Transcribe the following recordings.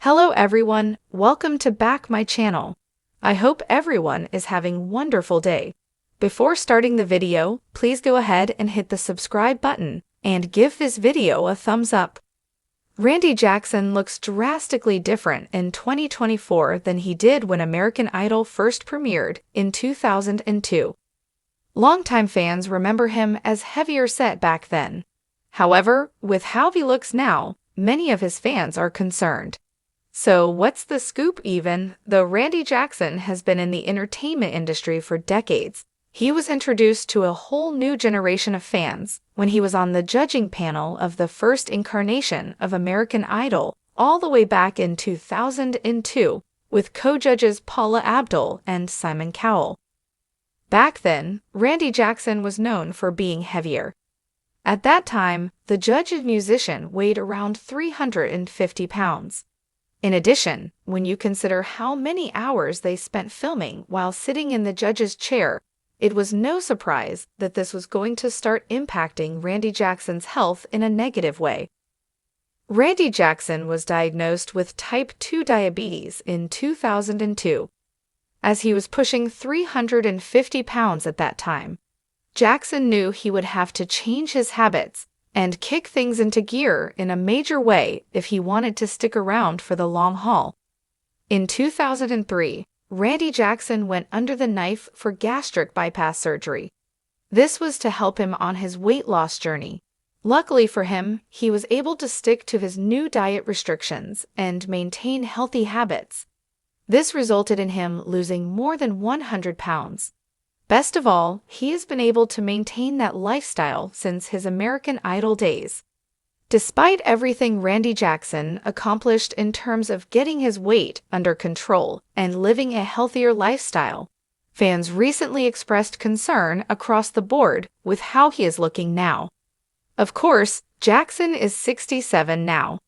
Hello everyone, welcome to back my channel. I hope everyone is having wonderful day. Before starting the video, please go ahead and hit the subscribe button and give this video a thumbs up. Randy Jackson looks drastically different in 2024 than he did when American Idol first premiered in 2002. Longtime fans remember him as heavier set back then. However, with how he looks now, many of his fans are concerned. So what's the scoop even? Though Randy Jackson has been in the entertainment industry for decades, he was introduced to a whole new generation of fans when he was on the judging panel of the first incarnation of American Idol all the way back in 2002 with co-judges Paula Abdul and Simon Cowell. Back then, Randy Jackson was known for being heavier. At that time, the judge and musician weighed around 350 pounds. In addition, when you consider how many hours they spent filming while sitting in the judge's chair, it was no surprise that this was going to start impacting Randy Jackson's health in a negative way. Randy Jackson was diagnosed with type 2 diabetes in 2002. As he was pushing 350 pounds at that time, Jackson knew he would have to change his habits and kick things into gear in a major way if he wanted to stick around for the long haul. In 2003, Randy Jackson went under the knife for gastric bypass surgery. This was to help him on his weight loss journey. Luckily for him, he was able to stick to his new diet restrictions and maintain healthy habits. This resulted in him losing more than 100 pounds. Best of all, he has been able to maintain that lifestyle since his American Idol days. Despite everything Randy Jackson accomplished in terms of getting his weight under control and living a healthier lifestyle, fans recently expressed concern across the board with how he is looking now. Of course, Jackson is 67 now.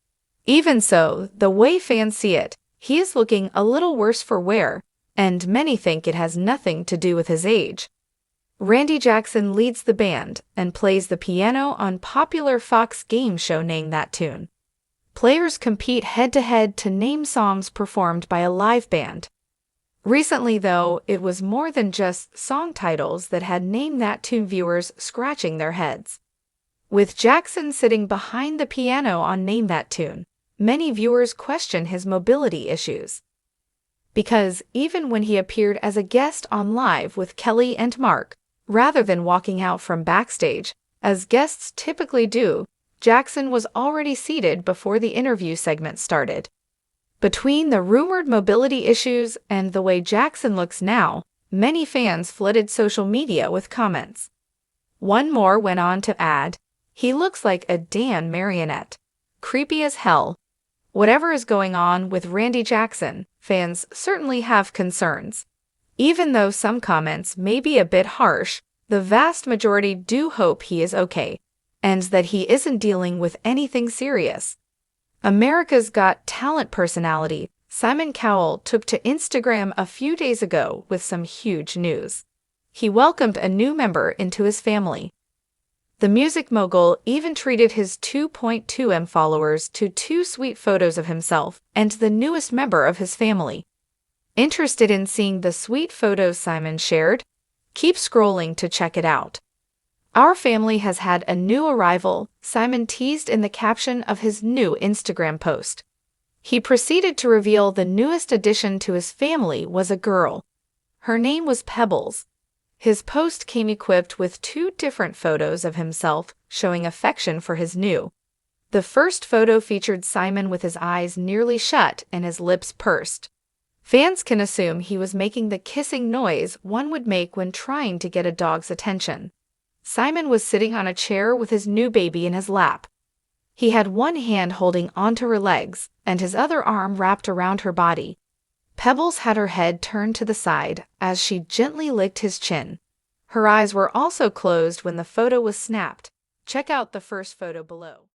Even so, the way fans see it, he is looking a little worse for wear, and many think it has nothing to do with his age. Randy Jackson leads the band and plays the piano on popular Fox game show Name That Tune. Players compete head-to-head to name songs performed by a live band. Recently, though, it was more than just song titles that had Name That Tune viewers scratching their heads. With Jackson sitting behind the piano on Name That Tune, many viewers question his mobility issues. Because even when he appeared as a guest on Live with Kelly and Mark, rather than walking out from backstage, as guests typically do, Jackson was already seated before the interview segment started. Between the rumored mobility issues and the way Jackson looks now, many fans flooded social media with comments. One more went on to add, "He looks like a Dan marionette. Creepy as hell." Whatever is going on with Randy Jackson, fans certainly have concerns. Even though some comments may be a bit harsh, the vast majority do hope he is okay, and that he isn't dealing with anything serious. America's Got Talent personality Simon Cowell took to Instagram a few days ago with some huge news. He welcomed a new member into his family. The music mogul even treated his 2.2 million followers to 2 sweet photos of himself and the newest member of his family. Interested in seeing the sweet photos Simon shared? Keep scrolling to check it out. "Our family has had a new arrival," Simon teased in the caption of his new Instagram post. He proceeded to reveal the newest addition to his family was a girl. Her name was Pebbles. His post came equipped with 2 different photos of himself showing affection for his new. The first photo featured Simon with his eyes nearly shut and his lips pursed. Fans can assume he was making the kissing noise one would make when trying to get a dog's attention. Simon was sitting on a chair with his new baby in his lap. He had one hand holding onto her legs and his other arm wrapped around her body. Pebbles had her head turned to the side as she gently licked his chin. Her eyes were also closed when the photo was snapped. Check out the first photo below.